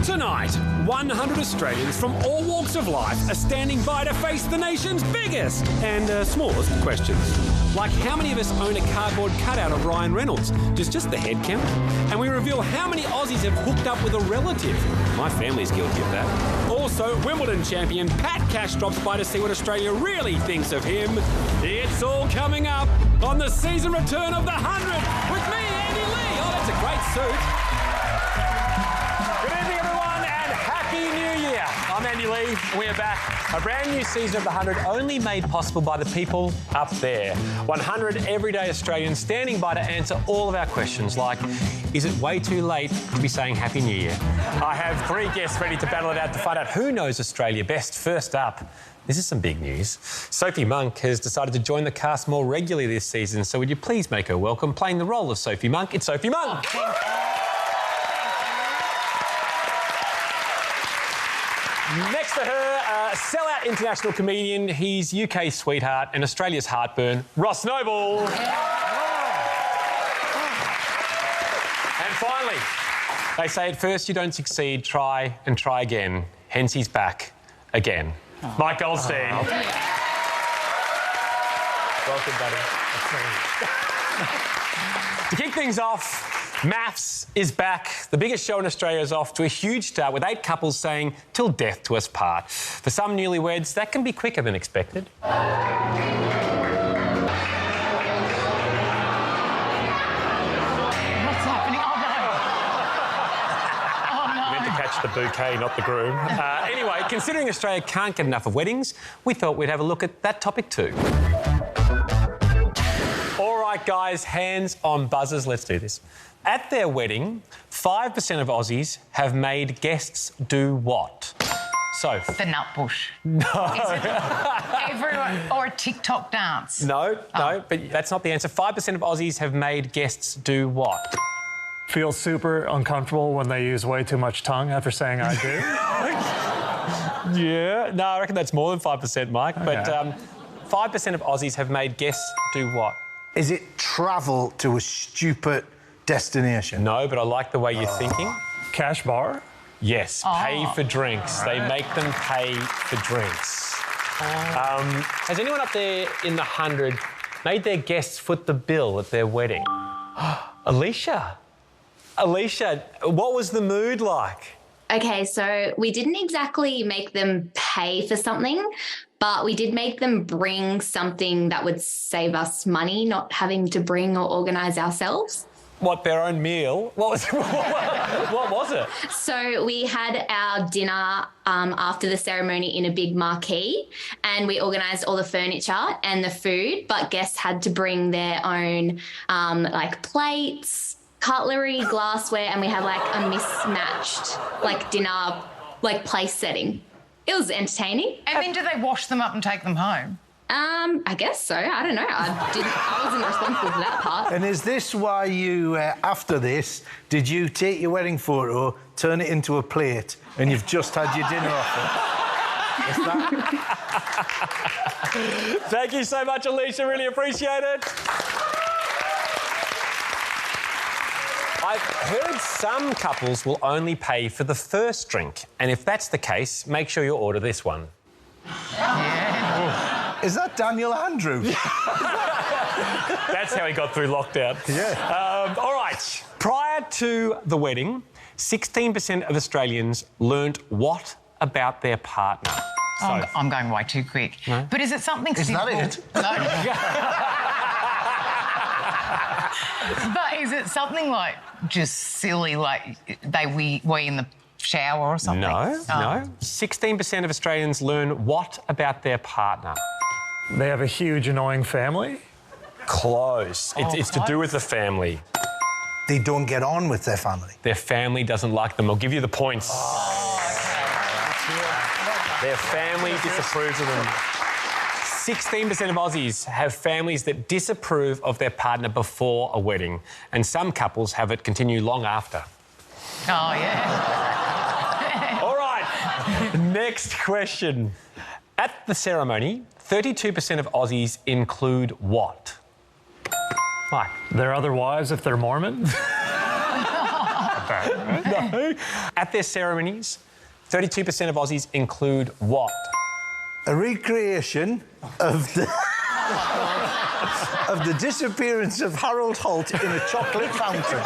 Tonight, 100 Australians from all walks of life are standing by to face the nation's biggest and smallest questions. Like how many of us own a cardboard cutout of Ryan Reynolds? Just the head count. And we reveal how many Aussies have hooked up with a relative. My family's guilty of that. Also, Wimbledon champion Pat Cash drops by to see what Australia really thinks of him. It's all coming up on the season return of the 100 with me, Andy Lee. Oh, that's a great suit. Good evening, everyone, and Happy New Year. I'm Andy Lee, and we are back. A brand new season of The 100 only made possible by the people up there. 100 everyday Australians standing by to answer all of our questions like, is it way too late to be saying Happy New Year? I have three guests ready to battle it out to find out who knows Australia best. First up, this is some big news. Sophie Monk has decided to join the cast more regularly this season, so would you please make her welcome? Playing the role of Sophie Monk, it's Sophie Monk. Next to her, sellout international comedian, he's UK's sweetheart and Australia's heartburn, Ross Noble. And finally, they say at first you don't succeed, try and try again. Hence he's back again. Mike Goldstein. Welcome, buddy. To kick things off, Maths is back. The biggest show in Australia is off to a huge start with 8 couples saying, till death do us part. For some newlyweds, that can be quicker than expected. What's happening? Oh, no. Meant to catch the bouquet, not the groom. Anyway, considering Australia can't get enough of weddings, we thought we'd have a look at that topic too. All right, guys, hands on buzzers. Let's do this. At their wedding, 5% of Aussies have made guests do what? So The nut bush. No. Is it everyone or a TikTok dance? No, but that's not the answer. 5% of Aussies have made guests do what? Feel super uncomfortable when they use way too much tongue after saying I do. Yeah. No, I reckon that's more than 5%, Mike. Okay. But 5% of Aussies have made guests do what? Is it travel to a stupid destination? No, but I like the way you're thinking. Cash bar? Yes, pay for drinks. They make them pay for drinks. Has anyone up there in the 100 made their guests foot the bill at their wedding? Alicia, what was the mood like? Okay, so we didn't exactly make them pay for something, but we did make them bring something that would save us money, not having to bring or organise ourselves. What, their own meal? What was it? So we had our dinner after the ceremony in a big marquee, and we organised all the furniture and the food, but guests had to bring their own plates, cutlery, glassware, and we had a mismatched dinner place setting. It was entertaining. I mean, do they wash them up and take them home? I guess so. I don't know. I wasn't responsible for that part. And is this why you, after this, did you take your wedding photo, turn it into a plate, and you've just had your dinner off it? Thank you so much, Alicia. Really appreciate it. I've heard some couples will only pay for the first drink. And if that's the case, make sure you order this one. Yeah. Is that Daniel Andrews? That's how he got through lockdown. Yeah. All right. Prior to the wedding, 16% of Australians learnt what about their partner? I'm going way too quick. No? But is it something Is simple? that it? No. But is it something just silly, they wee in the shower or something? No. 16% of Australians learn what about their partner? They have a huge annoying family? Close. It's to do with the family. They don't get on with their family. Their family doesn't like them. I'll give you the points. Their family disapproves of them. 16% of Aussies have families that disapprove of their partner before a wedding, and some couples have it continue long after. Oh, yeah. All right, next question. At the ceremony, 32% of Aussies include what? Mike? Their other wives if they're Mormon? No. At their ceremonies, 32% of Aussies include what? A recreation of the... of the disappearance of Harold Holt in a chocolate fountain.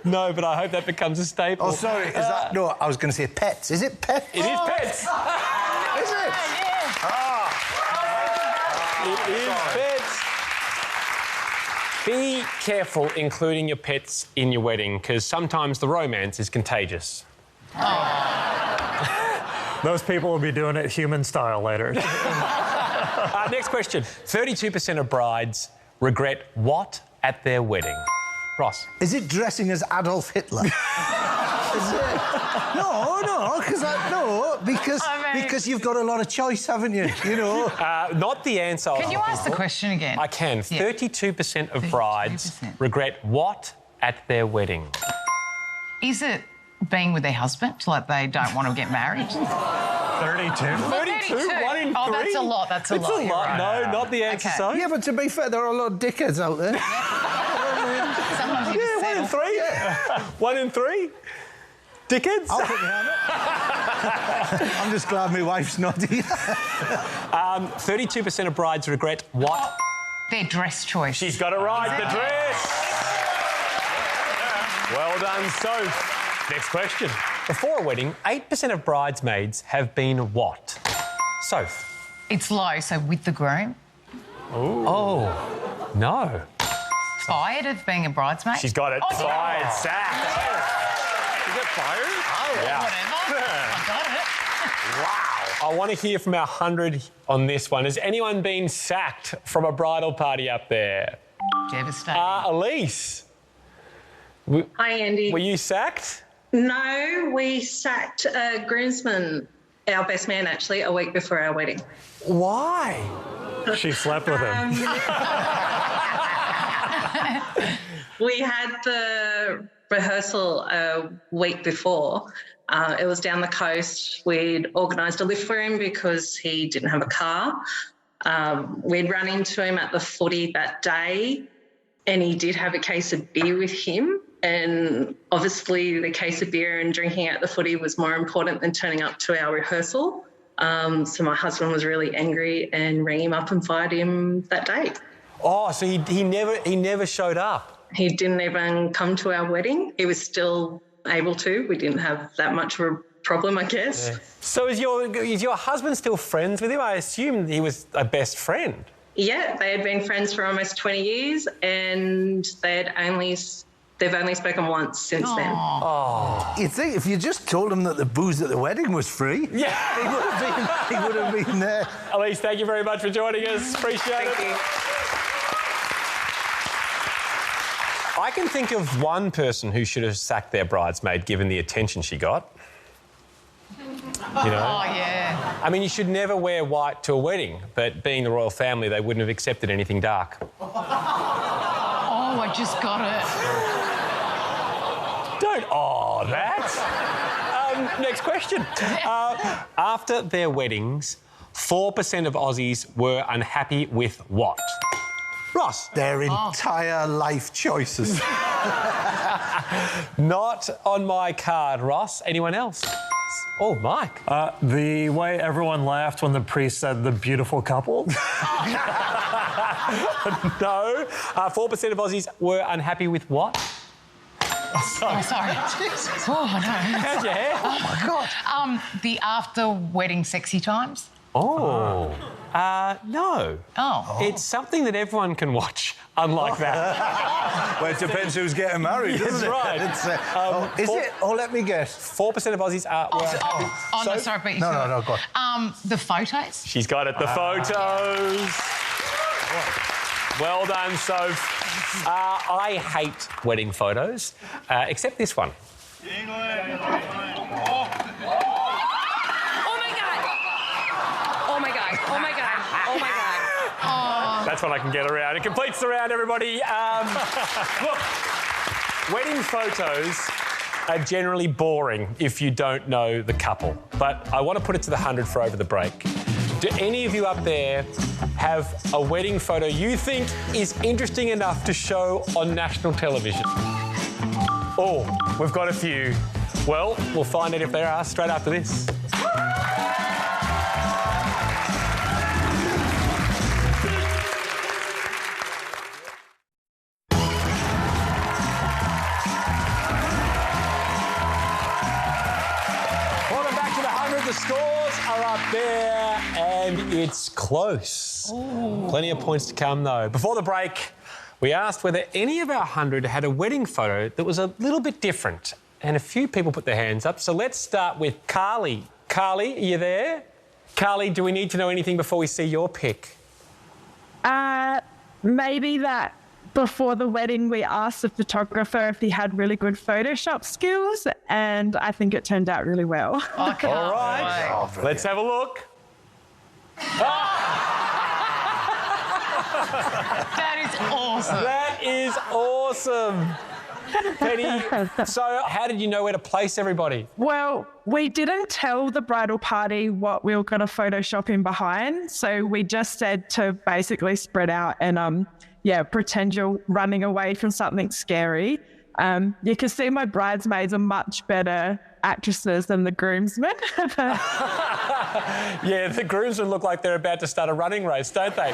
No, but I hope that becomes a staple. Oh, sorry, is that... No, I was going to say pets. Is it pets? It is pets. Is it? It is pets. Be careful including your pets in your wedding, because sometimes the romance is contagious. Those people will be doing it human style later. Next question. 32% of brides regret what at their wedding? Ross. Is it dressing as Adolf Hitler? Is it? No, because you've got a lot of choice, haven't you? You know. Not the answer. Can you ask the question again? I can. Yeah. 32% of brides 32%. regret what at their wedding? Is it being with their husband, like they don't want to get married? 32? 32? 1 in 3? Oh, that's a lot. That's a It's lot. a You're lot. right. No, not the answer, Okay. so. Yeah, but to be fair, there are a lot of dickheads out there. Sometimes you just 1 in settle. 3? 1 in 3? Dickheads? I'll put my hand up. I'm just glad my wife's not here. 32% of brides regret what? Their dress choice. She's got it right, the dress. Well done, Soph. Next question. Before a wedding, 8% of bridesmaids have been what? Soph. It's low, so with the groom. Oh, no. Fired of being a bridesmaid. She's got it. Oh, yeah. Fired, sacked. Is it fired? Oh, Yeah. whatever. I got it. Wow. I want to hear from our 100 on this one. Has anyone been sacked from a bridal party up there? Devastating. Elise. Hi, Andy. Were you sacked? No, we sacked a groomsman, our best man, actually, a week before our wedding. Why? She slept with him. We had the rehearsal a week before. It was down the coast. We'd organised a lift for him because he didn't have a car. We'd run into him at the footy that day, and he did have a case of beer with him. And obviously the case of beer and drinking at the footy was more important than turning up to our rehearsal. So my husband was really angry and rang him up and fired him that day. Oh, so he never showed up. He didn't even come to our wedding. He was still able to. We didn't have that much of a problem, I guess. Yeah. So is your husband still friends with him? I assume he was a best friend. Yeah, they had been friends for almost 20 years and they've only spoken once since then. You'd think if you just told him that the booze at the wedding was free, Yeah. he would have been there. Elise, thank you very much for joining us. Appreciate it. I can think of one person who should have sacked their bridesmaid given the attention she got. You know? Oh, yeah. I mean, you should never wear white to a wedding, but being the royal family, they wouldn't have accepted anything dark. Oh, I just got it. Don't that. Next question. After their weddings, 4% of Aussies were unhappy with what? Ross. Their entire life choices. Not on my card, Ross. Anyone else? Oh, Mike. The way everyone laughed when the priest said the beautiful couple. No. 4% of Aussies were unhappy with what? Oh, sorry. Oh, no. How's your hair? Oh, my God. The after-wedding sexy times. Oh. No. Oh. It's something that everyone can watch, unlike that. Well, it depends who's getting married, doesn't it? right. Is it? Oh, let me guess. 4% of Aussies were unhappy. No, So- sorry, but you No, said no, go on. the photos. She's got it, the photos. Well done, Soph. I hate wedding photos, except this one. That's what I can get around. It completes the round, everybody. Look, wedding photos are generally boring if you don't know the couple. But I want to put it to the 100 for over the break. Do any of you up there have a wedding photo you think is interesting enough to show on national television? Oh, we've got a few. Well, we'll find out if there are straight after this. Welcome back to the 100. The scores are up there and it's close. Ooh. Plenty of points to come, though. Before the break, we asked whether any of our 100 had a wedding photo that was a little bit different. And a few people put their hands up. So let's start with Carly. Carly, are you there? Carly, do we need to know anything before we see your pic? Maybe that before the wedding we asked the photographer if he had really good Photoshop skills, and I think it turned out really well. Okay. All right. Oh, let's have a look. That is awesome. That is awesome. Penny, so how did you know where to place everybody? Well, we didn't tell the bridal party what we were going to Photoshop in behind, so we just said to basically spread out and, pretend you're running away from something scary. You can see my bridesmaids are much better actresses than the groomsmen. Yeah, the groomsmen look like they're about to start a running race, don't they?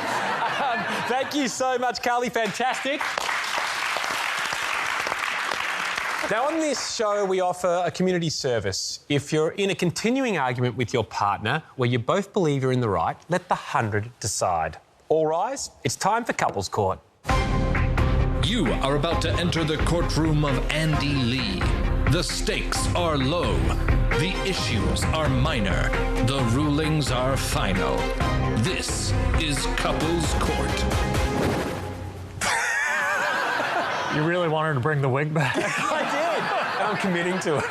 Thank you so much, Carly. Fantastic. Now, on this show, we offer a community service. If you're in a continuing argument with your partner where you both believe you're in the right, let the 100 decide. All rise. It's time for Couples Court. You are about to enter the courtroom of Andy Lee. The stakes are low. The issues are minor. The rulings are final. This is Couples Court. You really wanted to bring the wig back? I did. And I'm committing to it.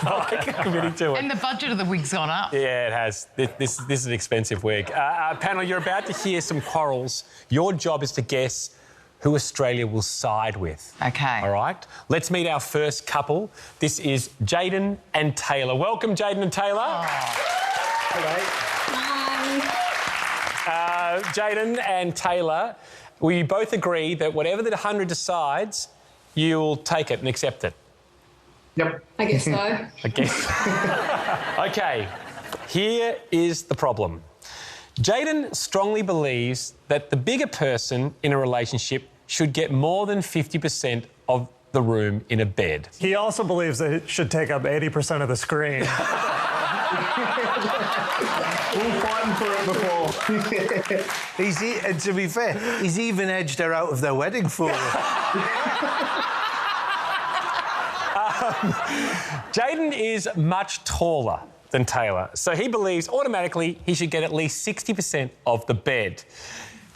Committing to it. And the budget of the wig's gone up. Yeah, it has. This is an expensive wig. Panel, you're about to hear some quarrels. Your job is to guess who Australia will side with. Okay. All right? Let's meet our first couple. This is Jaden and Taylor. Welcome, Jaden and Taylor. Oh. Hello. Jaden and Taylor, will you both agree that whatever the 100 decides, you'll take it and accept it? Yep. I guess so. I guess. OK, here is the problem. Jaden strongly believes that the bigger person in a relationship should get more than 50% of the room in a bed. He also believes that it should take up 80% of the screen. We'll fighting for it before. And to be fair, he's even edged her out of their wedding photo. Jaden is much taller than Taylor, so he believes automatically he should get at least 60% of the bed.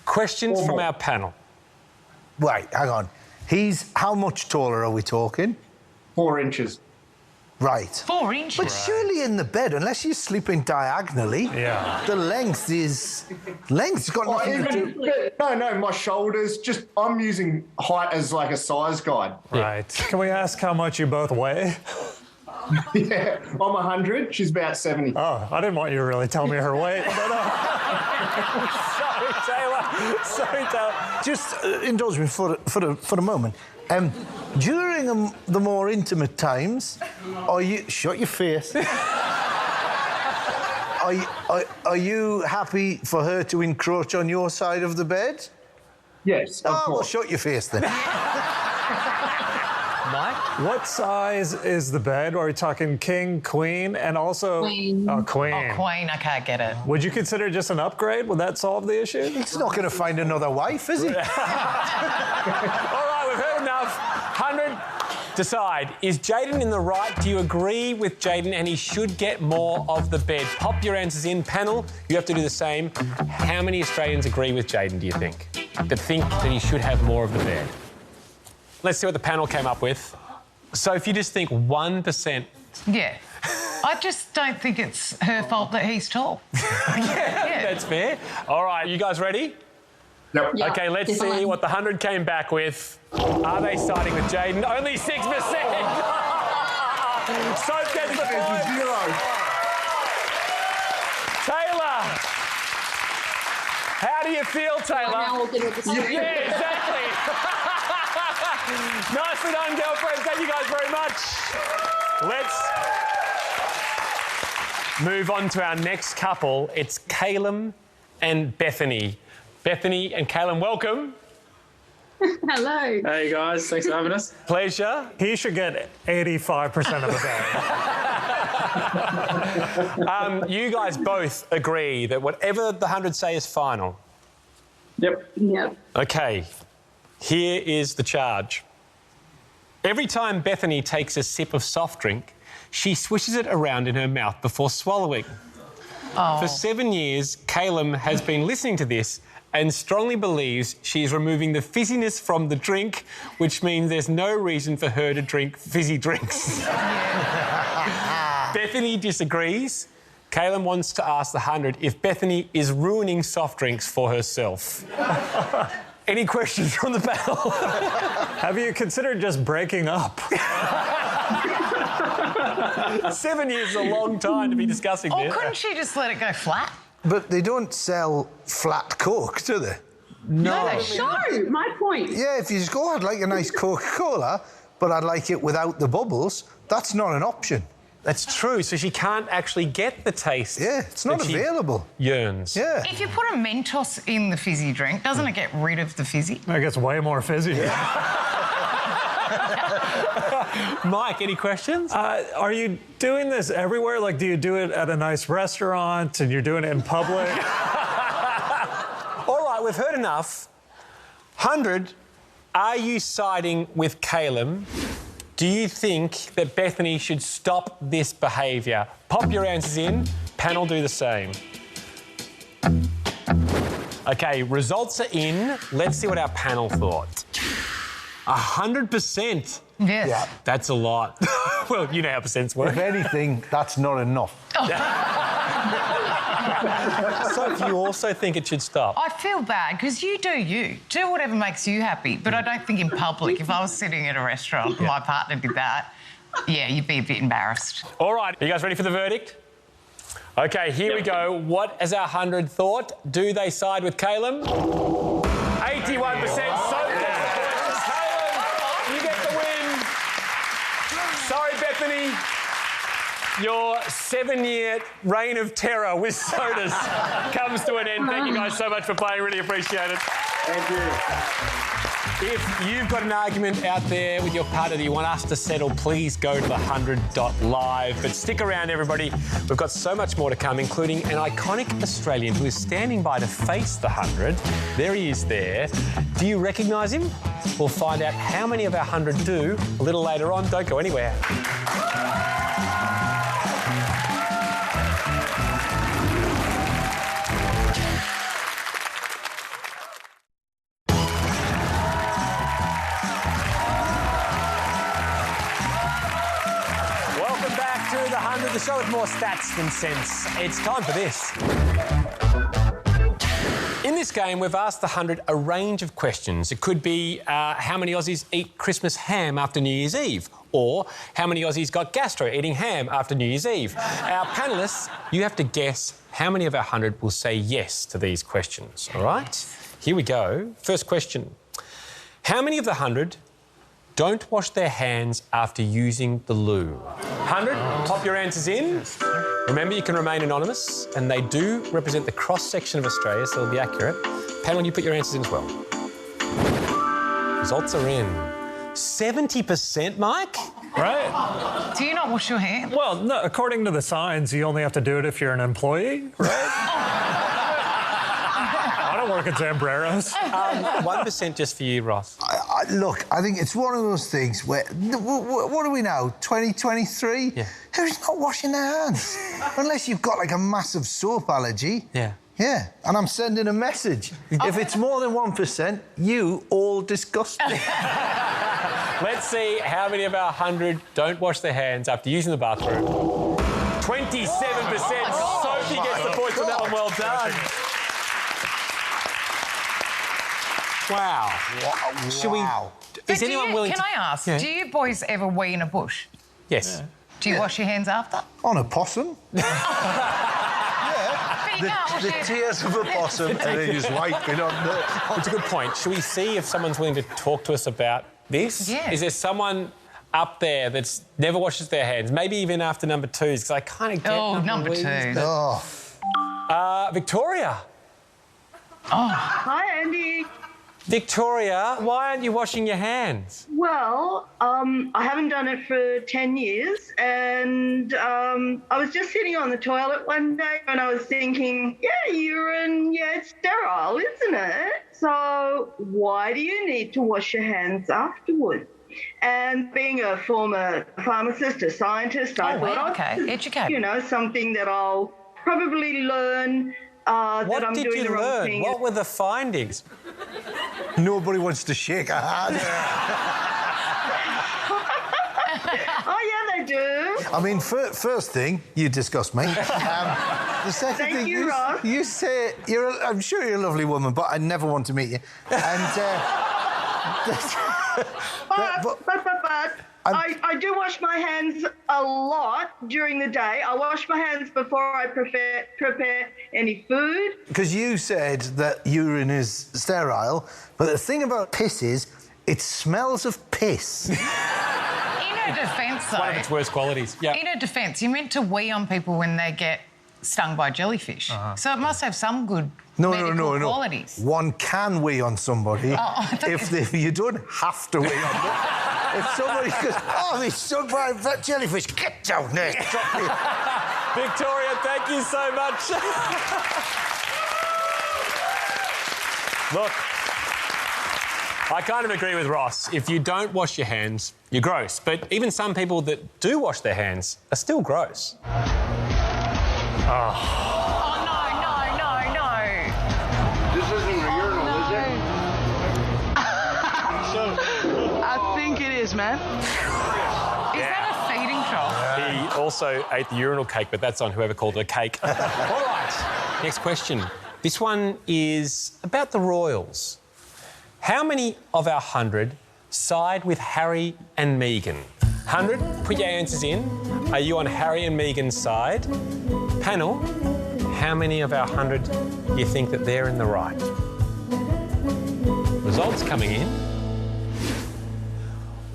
Questions from our panel. Wait, hang on. He's how much taller are we talking? 4 inches. Right. 4 inches? But surely in the bed, unless you're sleeping diagonally, the length is... Length's got nothing to do... No, my shoulders, I'm using height as like a size guide. Right. Can we ask how much you both weigh? Yeah, I'm 100, she's about 70. Oh, I didn't want you to really tell me her weight. Sorry, Taylor. Just indulge me for a moment. During the more intimate times, are you... Shut your face. Are you happy for her to encroach on your side of the bed? Yes, of well, course. shut your face then. Mike? What size is the bed? Are we talking king, queen, and also... Queen. Oh, queen. Oh, queen. Okay, I get it. Would you consider just an upgrade? Would that solve the issue? He's not going to find another wife, is he? All right, we've heard enough. 100. Decide. Is Jaden in the right? Do you agree with Jaden and he should get more of the bed? Pop your answers in. Panel, you have to do the same. How many Australians agree with Jaden, do you think? That think that he should have more of the bed? Let's see what the panel came up with. So if you just think 1%... Yeah. I just don't think it's her fault that he's tall. yeah, that's fair. All right, you guys ready? Yep. Yeah. OK, let's see what the 100 came back with. Are they siding with Jaden? Only 6%! So gets the point. Taylor! How do you feel, Taylor? Now we'll get with the story. Yeah, exactly. Nicely done, girlfriends. Thank you guys very much. Let's move on to our next couple. It's Caleb and Bethany. Bethany and Caleb, welcome. Hello. Hey guys, thanks for having us. Pleasure. He should get 85% of the bag. You guys both agree that whatever the 100 say is final. Yep. Yep. Okay, here is the charge. Every time Bethany takes a sip of soft drink, she swishes it around in her mouth before swallowing. Oh. For 7 years, Caleb has been listening to this and strongly believes she is removing the fizziness from the drink, which means there's no reason for her to drink fizzy drinks. Bethany disagrees. Caleb wants to ask the 100 if Bethany is ruining soft drinks for herself. Any questions from the panel? Have you considered just breaking up? 7 years is a long time to be discussing Or this. couldn't she just let it go flat? But they don't sell flat Coke, do they? No, they should. No, my point. Yeah, if you just go, I'd like a nice Coca-Cola, but I'd like it without the bubbles, that's not an option. That's true. So she can't actually get the taste. Yeah, it's not that she available. Yearns. Yeah. If you put a Mentos in the fizzy drink, doesn't it get rid of the fizzy? It gets way more fizzy. Mike, any questions? Are you doing this everywhere? Like, do you do it at a nice restaurant and you're doing it in public? All right, we've heard enough. 100, are you siding with Caleb? Do you think that Bethany should stop this behaviour? Pop your answers in. Panel, do the same. OK, results are in. Let's see what our panel thought. 100%. Yes. Yeah. That's a lot. Well, you know how percents work. If anything, that's not enough. So if you also think it should stop? I feel bad because you do you. Do whatever makes you happy. But I don't think in public, if I was sitting at a restaurant and my partner did that, yeah, you'd be a bit embarrassed. All right, are you guys ready for the verdict? OK, here we go. What has our 100 thought? Do they side with Caleb? 81%. So Caleb, you get the win. Sorry, Bethany. Your 7-year reign of terror with sodas comes to an end. Thank you guys so much for playing. Really appreciate it. Thank you. If you've got an argument out there with your partner that you want us to settle, please go to the 100.live. But stick around, everybody. We've got so much more to come, including an iconic Australian who is standing by to face the 100. There he is there. Do you recognise him? We'll find out how many of our 100 do a little later on. Don't go anywhere. The show with more stats than sense. It's time for this. In this game, we've asked the 100 a range of questions. It could be how many Aussies eat Christmas ham after New Year's Eve, or how many Aussies got gastro eating ham after New Year's Eve. Our panellists, you have to guess how many of our 100 will say yes to these questions, all right? Here we go. First question. How many of the 100 don't wash their hands after using the loo? 100, pop your answers in. Remember, you can remain anonymous, and they do represent the cross-section of Australia, so they'll be accurate. Panel, you put your answers in as well. Results are in. 70%, Mike? Right? Do you not wash your hands? Well, no, according to the signs, you only have to do it if you're an employee, right? I don't work at Zambreros. 1% just for you, Ross. Look, I think it's one of those things where... What are we now, 2023? Yeah. Who's not washing their hands? Unless you've got, like, a massive soap allergy. Yeah. Yeah, and I'm sending a message. If it's more than 1%, you all disgust me. Let's see how many of our 100 don't wash their hands after using the bathroom. 27%. Sophie gets the points on that one. Well done. Wow. Should we... Is anyone willing Can to... I ask, Yeah. do you boys ever wee in a bush? Yes. Do you wash your hands after? On a possum? But you can't wash the your hands. tears of a possum, and then just wiping on the... It's a good point. Should we see if someone's willing to talk to us about this? Yeah. Is there someone up there that's never washes their hands? Maybe even after number 2s, because I kind of get number 2. Victoria. Hi, Andy. Victoria, why aren't you washing your hands? Well, I haven't done it for 10 years, and I was just sitting on the toilet one day and I was thinking, urine, it's sterile, isn't it? So why do you need to wash your hands afterwards? And being a former pharmacist, a scientist, I thought, educate. Something that I'll probably learn. What that I'm did doing you the wrong learn? thing. What were the findings? Nobody wants to shake a hand. Oh, yeah, they do. I mean, first thing, you disgust me. The second Thank thing, you, Ross. you say, I'm sure you're a lovely woman, but I never want to meet you. And... But I do wash my hands a lot during the day. I wash my hands before I prepare any food. Because you said that urine is sterile, but the thing about piss is it smells of piss. In her defence, though... One of its worst qualities, yeah. In her defence, you're meant to wee on people when they get stung by jellyfish. So it must have some good medical qualities. One can wee on somebody if you don't have to wee on them. If somebody goes, he's stung by a jellyfish, get down there. Victoria, thank you so much. Look, I kind of agree with Ross. If you don't wash your hands, you're gross. But even some people that do wash their hands are still gross. This isn't a urinal, is it? I think it is, man. Is that a feeding trough? He also ate the urinal cake, but that's on whoever called it a cake. All right, next question. This one is about the royals. How many of our 100 side with Harry and Meghan? 100, put your answers in. Are you on Harry and Meghan's side? Panel, how many of our 100 you think that they're in the right? Results coming in.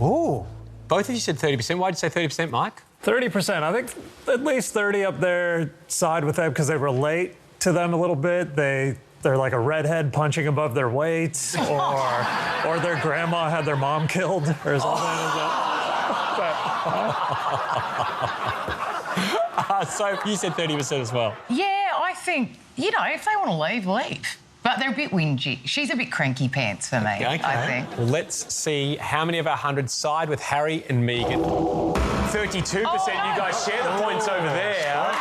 Ooh, both of you said 30%. Why'd you say 30%, Mike? 30%. I think at least 30 up there side with them because they relate to them a little bit. They're like a redhead punching above their weight, or their grandma had their mom killed, or something like that. So you said 30% as well. Yeah, I think, if they want to leave, leave. But they're a bit whingy. She's a bit cranky pants for me, I think. Well, let's see how many of our 100 side with Harry and Meghan. 32%. You guys share the points over there.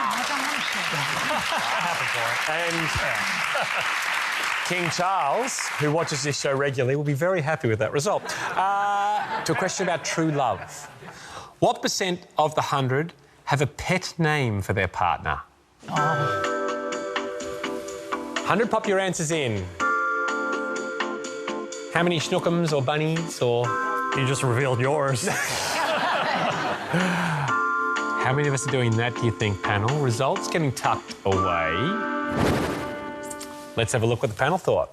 And King Charles, who watches this show regularly, will be very happy with that result. To a question about true love. What percent of the 100 have a pet name for their partner? 100, pop your answers in. How many schnookums or bunnies or... You just revealed yours. How many of us are doing that, do you think, panel? Results getting tucked away. Let's have a look what the panel thought.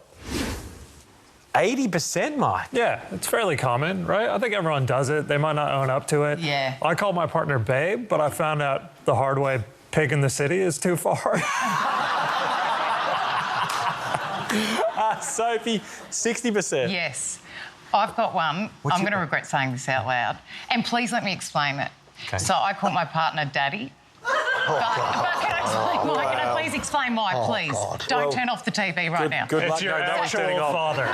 80%, Mike. Yeah, it's fairly common, right? I think everyone does it. They might not own up to it. Yeah. I call my partner Babe, but I found out the hard way pig in the city is too far. Sophie, 60%. Yes. I've got one. I'm going to regret saying this out loud. And please let me explain it. Okay. So I call my partner Daddy. But can I explain why? Can I please explain why, please? Don't turn off the TV right now. Good luck. It's your that one's actual turning off. father.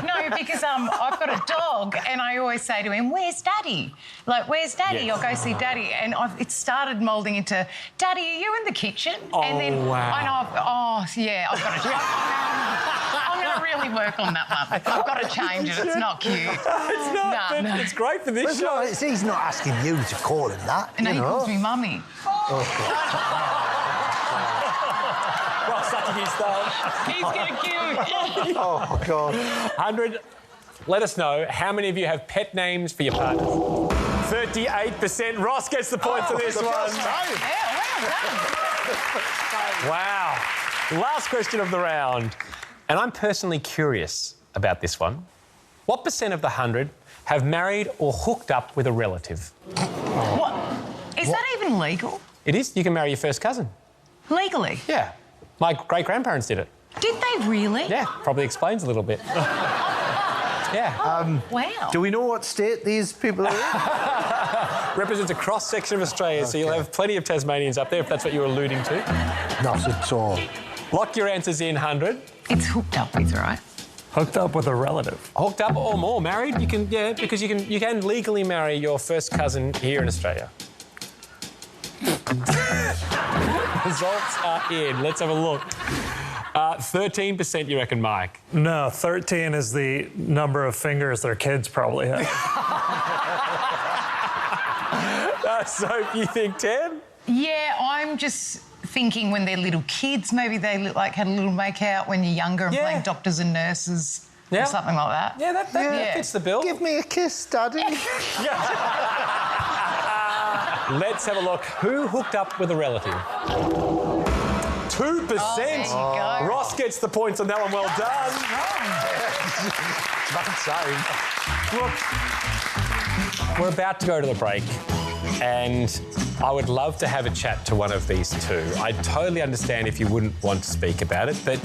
No, because I've got a dog and I always say to him, where's Daddy? Like, where's Daddy? Yes. I'll go see Daddy. And it started moulding into, Daddy, are you in the kitchen? And then wow. I know, I've got to I'm going to really work on that one. I've got to change it. It's not cute. It's not, but it's great for this show. He's not asking you to call him that. And he calls me Mummy. Ross, such a new style. He's getting cute. Oh, God. 100, let us know how many of you have pet names for your partners. 38%. Ross gets the point for this one. Yeah, well done. Wow. Last question of the round. And I'm personally curious about this one. What percent of the 100 have married or hooked up with a relative? What? Is that even legal? It is. You can marry your first cousin. Legally? Yeah. My great-grandparents did it. Did they really? Yeah, probably explains a little bit. Yeah. Wow. Do we know what state these people are in? Represents a cross-section of Australia, so you'll have plenty of Tasmanians up there, if that's what you were alluding to. Not at all. Lock your answers in, 100. It's hooked up with, right? Hooked up with a relative. Hooked up or more. Married, you can, yeah, because you can legally marry your first cousin here in Australia. Results are in. Let's have a look. 13% you reckon, Mike? No, 13 is the number of fingers their kids probably have. So you think 10? Yeah, I'm just thinking when they're little kids, maybe they look like had a little make-out when you're younger and playing doctors and nurses or something like that. Yeah, that fits the bill. Give me a kiss, Daddy. Let's have a look. Who hooked up with a relative? 2%. Oh, there you go. Ross gets the points on that one. Well done. Look, we're about to go to the break, and I would love to have a chat to one of these two. I totally understand if you wouldn't want to speak about it, but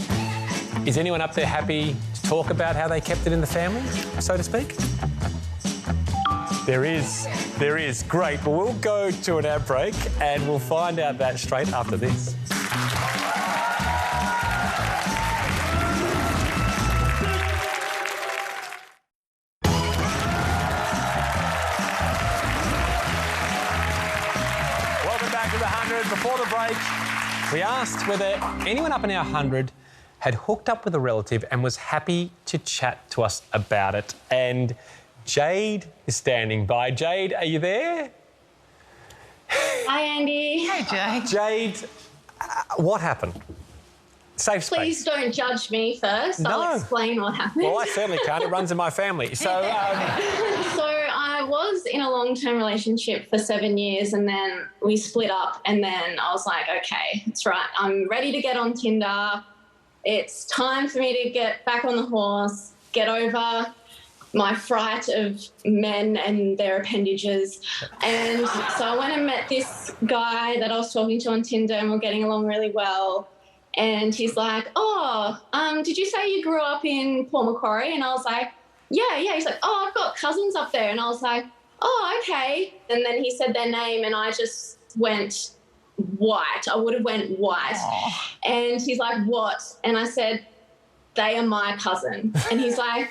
is anyone up there happy to talk about how they kept it in the family, so to speak? There is. Great. Well, we'll go to an ad break and we'll find out that straight after this. Welcome back to the 100. Before the break, we asked whether anyone up in our 100 had hooked up with a relative and was happy to chat to us about it. And Jade is standing by. Jade, are you there? Hi, Andy. Hey, Jade. Jade, what happened? Safe space. Please don't judge me first. No. I'll explain what happened. Well, I certainly can't. It runs in my family. So, So I was in a long-term relationship for 7 years, and then we split up, and then I was like, okay, that's right. I'm ready to get on Tinder. It's time for me to get back on the horse, get over my fright of men and their appendages. And so I went and met this guy that I was talking to on Tinder, and we're getting along really well. And he's like, did you say you grew up in Port Macquarie? And I was like, yeah. He's like, I've got cousins up there. And I was like, oh, okay. And then he said their name, and I just went white. I would have went white. Aww. And he's like, what? And I said, they are my cousin. And he's like,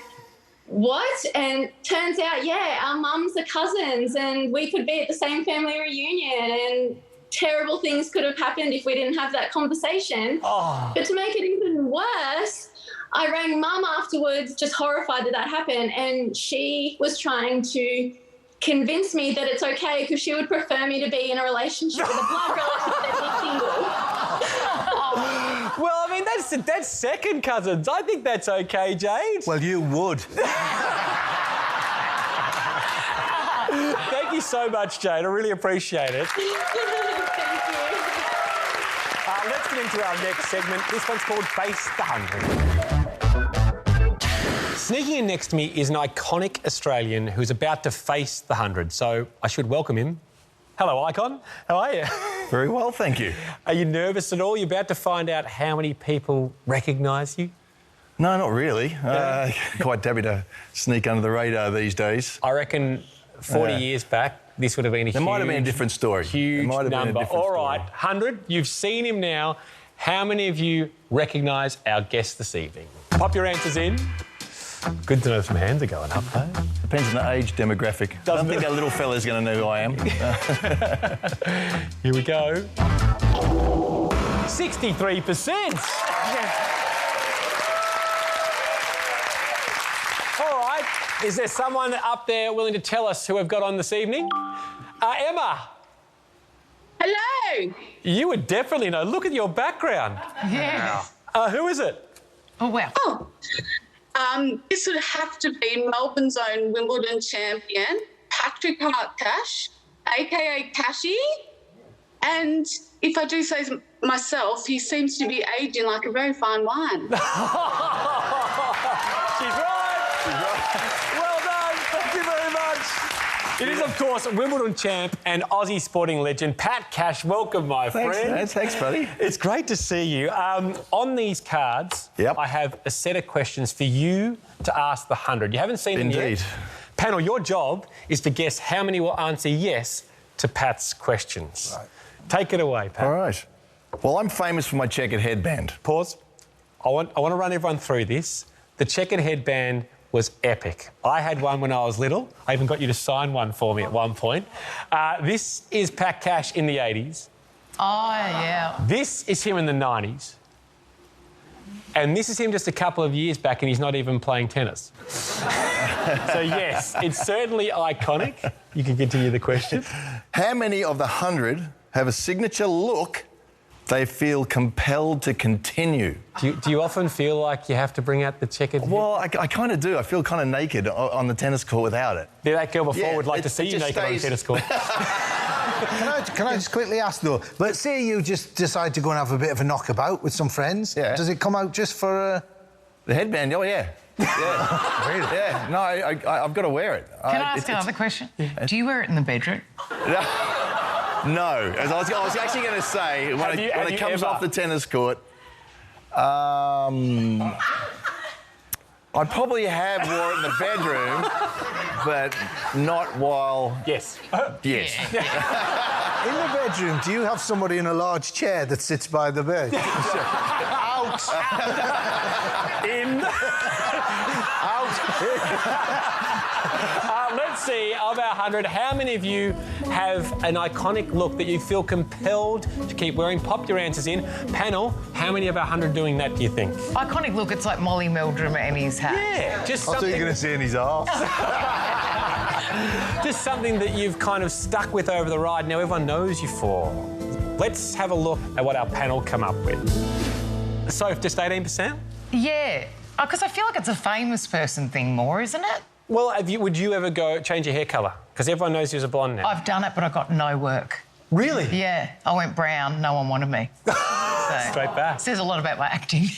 what? And turns out, yeah, our mums are cousins, and we could be at the same family reunion, and terrible things could have happened if we didn't have that conversation. Oh. But to make it even worse, I rang Mum afterwards, just horrified that happened, and she was trying to convince me that it's okay because she would prefer me to be in a relationship with a blood relative than be single. Well, I mean, that's second cousins. I think that's okay, Jade. Well, you would. Thank you so much, Jade. I really appreciate it. Thank you. Let's get into our next segment. This one's called Face the 100. Sneaking in next to me is an iconic Australian who's about to face the 100, so I should welcome him. Hello, Icon. How are you? Very well, thank you. Are you nervous at all? You're about to find out how many people recognise you? No, not really. Quite happy to sneak under the radar these days. I reckon 40 years back, this would have been a huge... There might have been a different story. Huge number. All right, 100, you've seen him now. How many of you recognise our guest this evening? Pop your answers in. Good to know some hands are going up, though. Depends on the age demographic. I don't think that little fella's going to know who I am. Here we go. 63%. All right. Is there someone up there willing to tell us who we've got on this evening? Emma. Hello. You would definitely know. Look at your background. Yeah. Who is it? Oh, wow. This would have to be Melbourne's own Wimbledon champion, Factory Park Cash, aka Cashy. And if I do say so myself, he seems to be aging like a very fine wine. She's right. Well done. Thank you very much. It is, of course, Wimbledon champ and Aussie sporting legend Pat Cash. Welcome, my friend. Thanks, buddy. It's great to see you. On these cards, I have a set of questions for you to ask the 100. You haven't seen them yet. Indeed. Panel, your job is to guess how many will answer yes to Pat's questions. Right. Take it away, Pat. All right. Well, I'm famous for my checkered headband. Pause. I want to run everyone through this. The checkered headband was epic. I had one when I was little. I even got you to sign one for me at one point. This is Pat Cash in the 80s. Oh, yeah. This is him in the 90s. And this is him just a couple of years back and he's not even playing tennis. So, yes, it's certainly iconic. You can continue the question. How many of the 100 have a signature look they feel compelled to continue? Do you often feel like you have to bring out the checkered? Well, I kind of do. I feel kind of naked on the tennis court without it. Yeah, that girl before would like to see you naked on the tennis court. Can I just quickly ask, though, let's say you just decide to go and have a bit of a knockabout with some friends. Yeah. Does it come out just for... The headband? Oh, yeah. Yeah. Really? Yeah. No, I've got to wear it. Can I ask another question? Do you wear it in the bedroom? No. As I was actually going to say, when it comes off the tennis court, I probably have wore it in the bedroom, but not while... Yes. Yes. In the bedroom, do you have somebody in a large chair that sits by the bed? Out! In... Out! Let's see, of our 100, how many of you have an iconic look that you feel compelled to keep wearing? Pop your answers in. Panel, how many of our 100 doing that, do you think? Iconic look, it's like Molly Meldrum and his hat. Yeah, just I something... thought you were going to say in his arse. Just something that you've kind of stuck with over the ride, now everyone knows you for. Let's have a look at what our panel come up with. So, just 18%? Yeah, because I feel like it's a famous person thing more, isn't it? Well, would you ever go change your hair colour? Because everyone knows you're a blonde now. I've done it, but I got no work. Really? Yeah, I went brown. No one wanted me. So, straight back. Says a lot about my acting.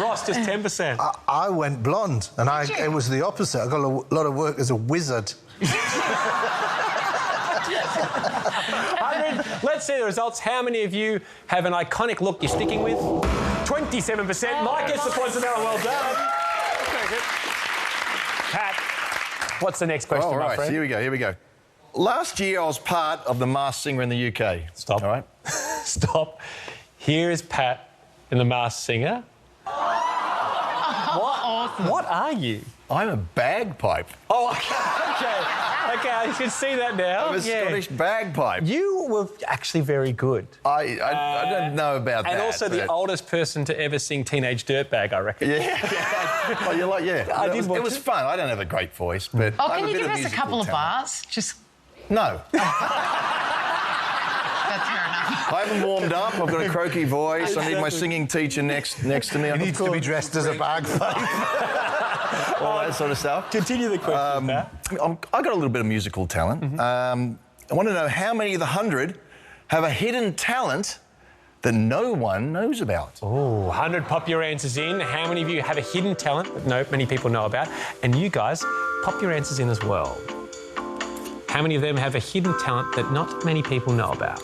Ross, just 10%. I went blonde, and it was the opposite. I got a lot of work as a wizard. Let's see the results. How many of you have an iconic look you're sticking with? 27%. Mike gets the points for that one. Well done. Pat, what's the next question, my friend? So here we go. Last year, I was part of the Masked Singer in the UK. Stop. All right? Stop. Here is Pat in the Masked Singer. What are you? I'm a bagpipe. Oh, okay. Okay, I can see that now. I'm a Scottish bagpipe. You were actually very good. I don't know about that. And also the oldest person to ever sing Teenage Dirtbag, I reckon. Yeah. Oh, you're like, yeah. I did watch it was fun. I don't have a great voice, but Oh, I have can a you bit give of us a musical couple of talent. bars? Just... No. That's fair enough. I haven't warmed up. I've got a croaky voice. I need my singing teacher next to me. He needs to be dressed as a bagpipe. All that sort of stuff. Continue the question, Pat. I've got a little bit of musical talent. I want to know how many of the 100 have a hidden talent that no one knows about. Oh, 100, pop your answers in. How many of you have a hidden talent that many people know about? And you guys, pop your answers in as well. How many of them have a hidden talent that not many people know about?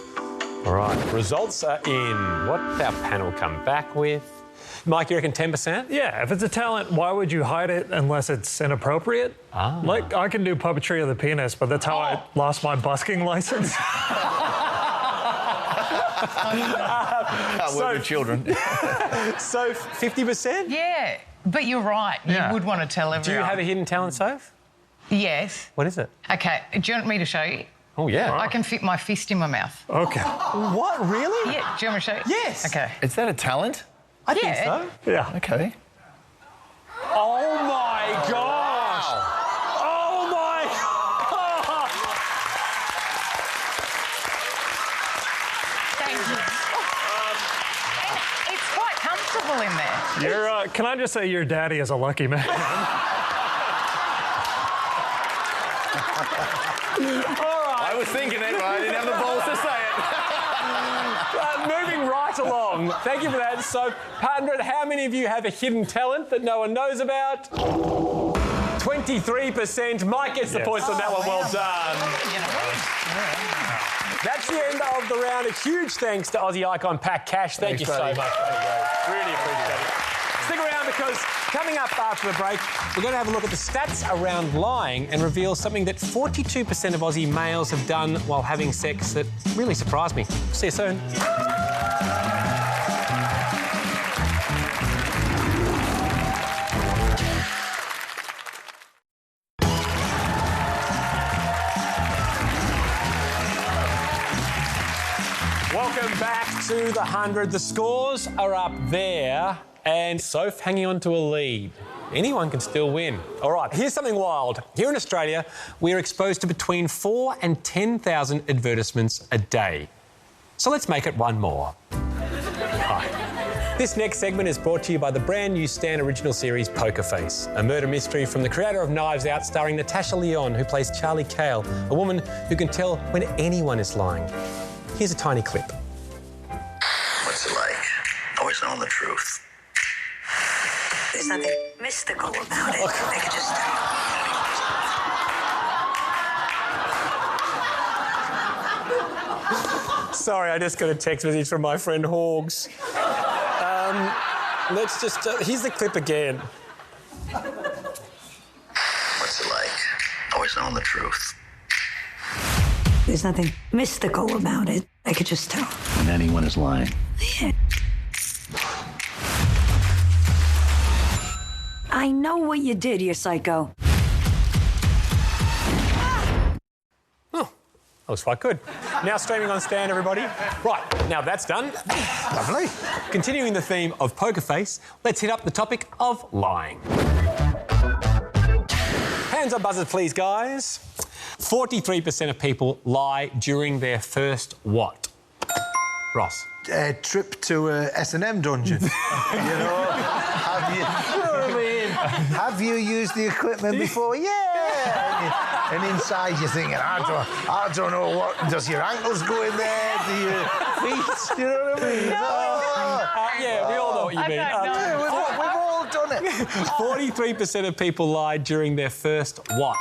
All right, results are in. What did our panel come back with? Mike, you reckon 10%? Yeah, if it's a talent, why would you hide it unless it's inappropriate? Like, I can do puppetry of the penis, but that's how I lost my busking license. Can't work with children. So 50%? Yeah, but you're right. You would want to tell everyone. Do you have a hidden talent, Soph? Yes. What is it? OK, do you want me to show you? Oh, yeah. I can fit my fist in my mouth. Okay. What, really? Yeah, do you want me to show you? Yes. OK. Is that a talent? I think so. Yeah. Okay. Oh, my gosh. Oh, my God. Thank you. And it's quite comfortable in there. Can I just say your daddy is a lucky man? right. I was thinking it, but I didn't have the balls to say it. Moving right along. Thank you for that. So, 100, how many of you have a hidden talent that no one knows about? 23%. Mike gets the points on that one. Well done. That's the end of the round. A huge thanks to Aussie icon Pat Cash. Thank you so much. Really appreciate it. Stick around because coming up after the break, we're going to have a look at the stats around lying and reveal something that 42% of Aussie males have done while having sex that really surprised me. See you soon. Welcome back to the 100. The scores are up there, and Soph hanging on to a lead. Anyone can still win. All right, here's something wild. Here in Australia, we're exposed to between 4,000 and 10,000 advertisements a day. So let's make it one more. Hi. This next segment is brought to you by the brand new Stan original series Poker Face, a murder mystery from the creator of Knives Out, starring Natasha Lyonne, who plays Charlie Cale, a woman who can tell when anyone is lying. Here's a tiny clip. What's it like? Always knowing the truth. There's nothing mystical about it. I could just tell. Sorry, I just got a text message from my friend Hogs. Let's just... here's the clip again. What's it like? Always knowing the truth. There's nothing mystical about it. I could just tell. When anyone is lying. Yeah. I know what you did, you psycho. Oh, that was quite good. Now streaming on Stan, everybody. Right, now that's done. Lovely. Continuing the theme of Poker Face, let's hit up the topic of lying. Hands on buzzers, please, guys. 43% of people lie during their first what? Ross. Trip to a S&M dungeon. You know, have you used the equipment before? Yeah. And inside you're thinking, I don't know what. Does your ankles go in there? Do your feet? You know what I mean? Yeah, we all know what you mean. We've all done it. 43% of people lie during their first what?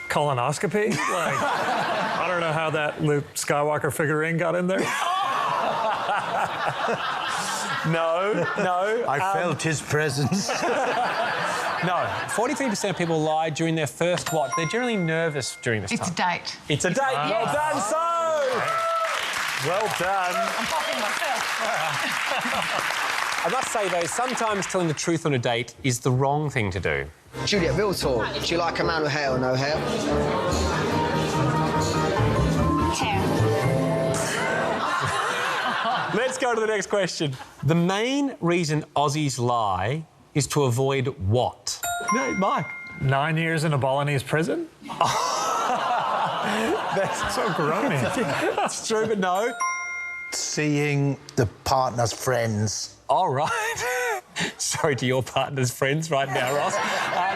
Colonoscopy? Like, I don't know how that Luke Skywalker figurine got in there. No. I felt his presence. No, 43% of people lie during their first what? They're generally nervous during this time. It's a date. It's a date. Well done, so. Well done. I'm popping myself. I must say, though, sometimes telling the truth on a date is the wrong thing to do. Juliet, real talk. Do you like a man with hair or no hair? Let's go to the next question. The main reason Aussies lie is to avoid what? No, Mike. 9 years in a Balinese prison? That's so groany. That's true, but no. Seeing the partner's friends. All right. Sorry to your partner's friends right now, Ross.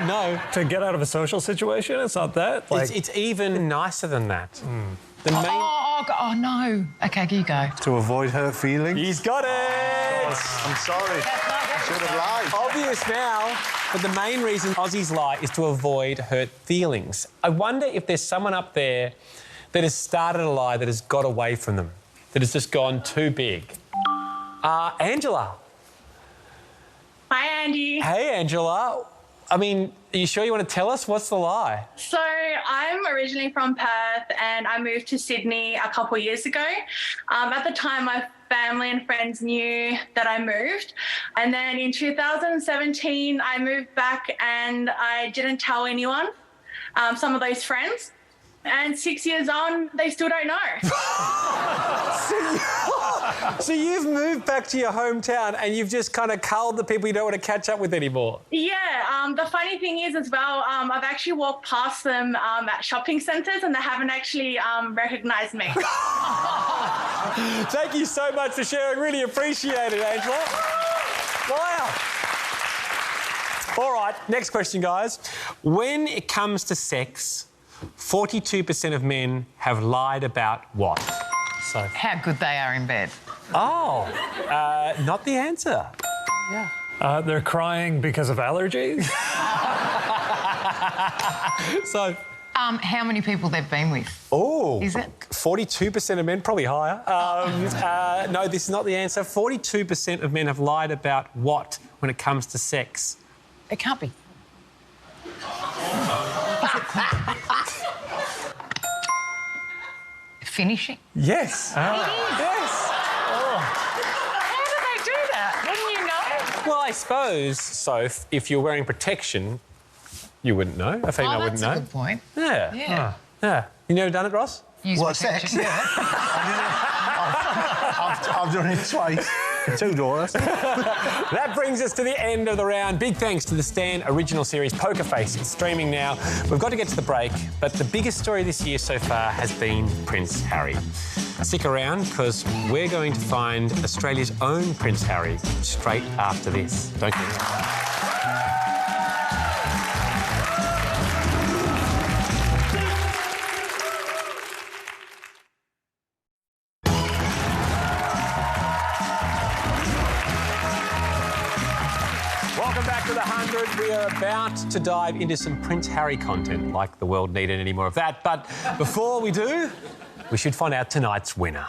No. To get out of a social situation, it's not that. Like... It's even nicer than that. The main... Oh, no. OK, you go. To avoid hurt feelings. He's got it. I'm sorry. Should have lied. Obvious now, but the main reason Aussies lie is to avoid hurt feelings. I wonder if there's someone up there that has started a lie that has got away from them, that has just gone too big. Angela. Hi, Andy. Hey, Angela. I mean, are you sure you want to tell us? What's the lie? So I'm originally from Perth and I moved to Sydney a couple of years ago. At the time, my family and friends knew that I moved. And then in 2017, I moved back and I didn't tell anyone, some of those friends. And 6 years on, they still don't know. So you've moved back to your hometown and you've just kind of culled the people you don't want to catch up with anymore. Yeah, the funny thing is as well, I've actually walked past them at shopping centres and they haven't actually recognised me. Thank you so much for sharing. Really appreciate it, Angela. Wow. All right, next question, guys. When it comes to sex, 42% of men have lied about what? So how good they are in bed. Oh, not the answer. Yeah. They're crying because of allergies. So, how many people they've been with? Oh, is it 42% of men? Probably higher. No, this is not the answer. 42% of men have lied about what when it comes to sex? It can't be. Finishing? Yes. It is. Yes. How do they do that? Wouldn't you know? Well, I suppose so. If you're wearing protection, you wouldn't know. A female wouldn't know. That's a good point. Yeah. Yeah. Yeah. You never done it, Ross? What, sex? Yeah. I've done it twice. 2 doors. That brings us to the end of the round. Big thanks to the Stan original series Poker Face. It's streaming now. We've got to get to the break, but the biggest story this year so far has been Prince Harry. Stick around because we're going to find Australia's own Prince Harry straight after this. Don't get it. Welcome back to The 100. We are about to dive into some Prince Harry content, like the world needed any more of that. But before we do, we should find out tonight's winner.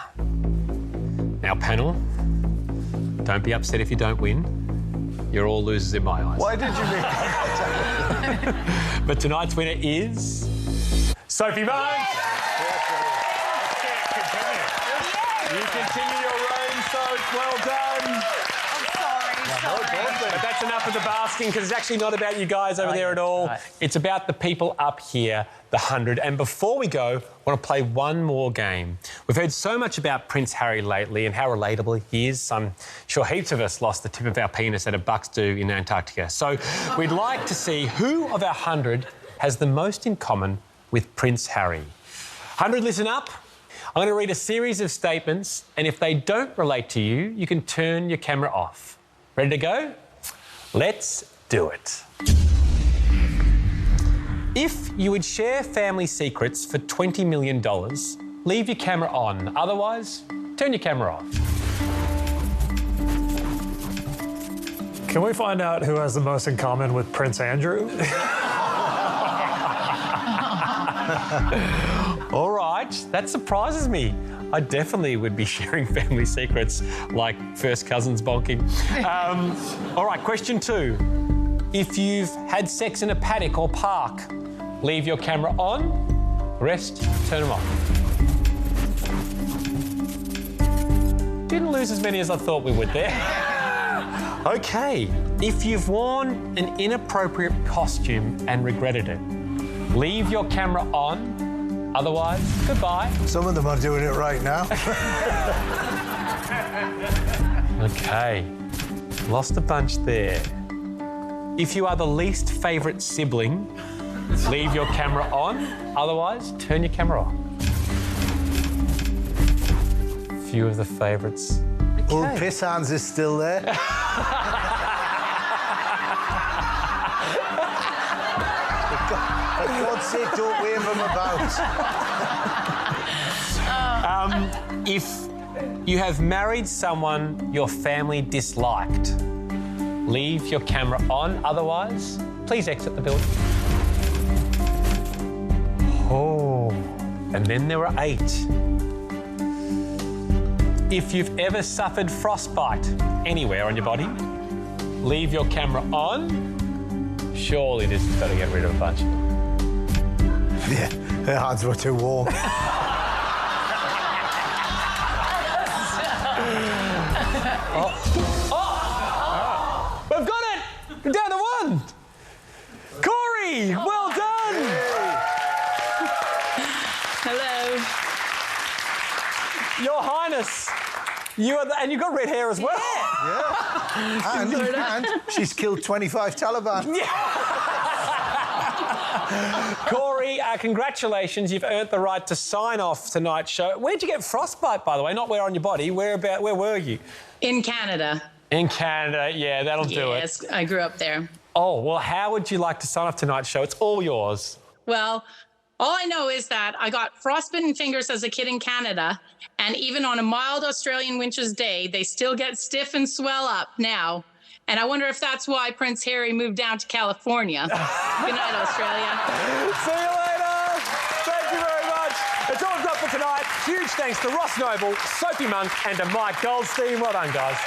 Now, panel, don't be upset if you don't win. You're all losers in my eyes. Why did you make But tonight's winner is Sophie Mons. You continue your reign, so well done. But that's enough of the basking, because it's actually not about you guys over there at all. Right. It's about the people up here, the 100. And before we go, I want to play one more game. We've heard so much about Prince Harry lately and how relatable he is. I'm sure heaps of us lost the tip of our penis at a bucks do in Antarctica. So we'd like to see who of our 100 has the most in common with Prince Harry. 100, listen up. I'm going to read a series of statements, and if they don't relate to you, you can turn your camera off. Ready to go? Let's do it. If you would share family secrets for $20 million, leave your camera on. Otherwise, turn your camera off. Can we find out who has the most in common with Prince Andrew? All right, that surprises me. I definitely would be sharing family secrets like first cousins bonking. All right, question 2. If you've had sex in a paddock or park, leave your camera on, rest, turn them off. Didn't lose as many as I thought we would there. Okay, if you've worn an inappropriate costume and regretted it, leave your camera on. Otherwise, goodbye. Some of them are doing it right now. Okay, lost a bunch there. If you are the least favourite sibling, leave your camera on. Otherwise, turn your camera off. Few of the favourites. Okay. Oh, piss hands is still there. For God's sake, don't wave them about. If you have married someone your family disliked, leave your camera on. Otherwise, please exit the building. Oh, and then there were 8. If you've ever suffered frostbite anywhere on your body, leave your camera on. Surely this has got to get rid of a bunch. Yeah, their hands were too warm. We've got it! We're down to 1. Corey, well done! Hello. Your Highness, you are and you've got red hair as well. Yeah. And she's killed 25 Taliban. Corey, congratulations. You've earned the right to sign off tonight's show. Where'd you get frostbite, by the way? Not where on your body. Where were you? In Canada. In Canada, yeah, that'll do it. Yes, I grew up there. Oh, well, how would you like to sign off tonight's show? It's all yours. Well, All I know is that I got frostbitten fingers as a kid in Canada, and even on a mild Australian winter's day, they still get stiff and swell up now. And I wonder if that's why Prince Harry moved down to California. Good night, Australia. See you later. Thank you very much. That's all we've got for tonight. Huge thanks to Ross Noble, Sophie Monk, and to Mike Goldstein. Well done, guys.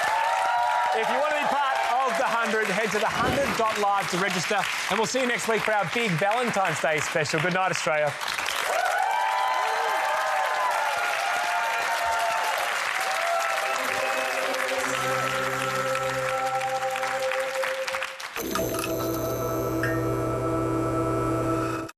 If you want to be part of the 100, head to the100.live to register, and we'll see you next week for our big Valentine's Day special. Good night, Australia.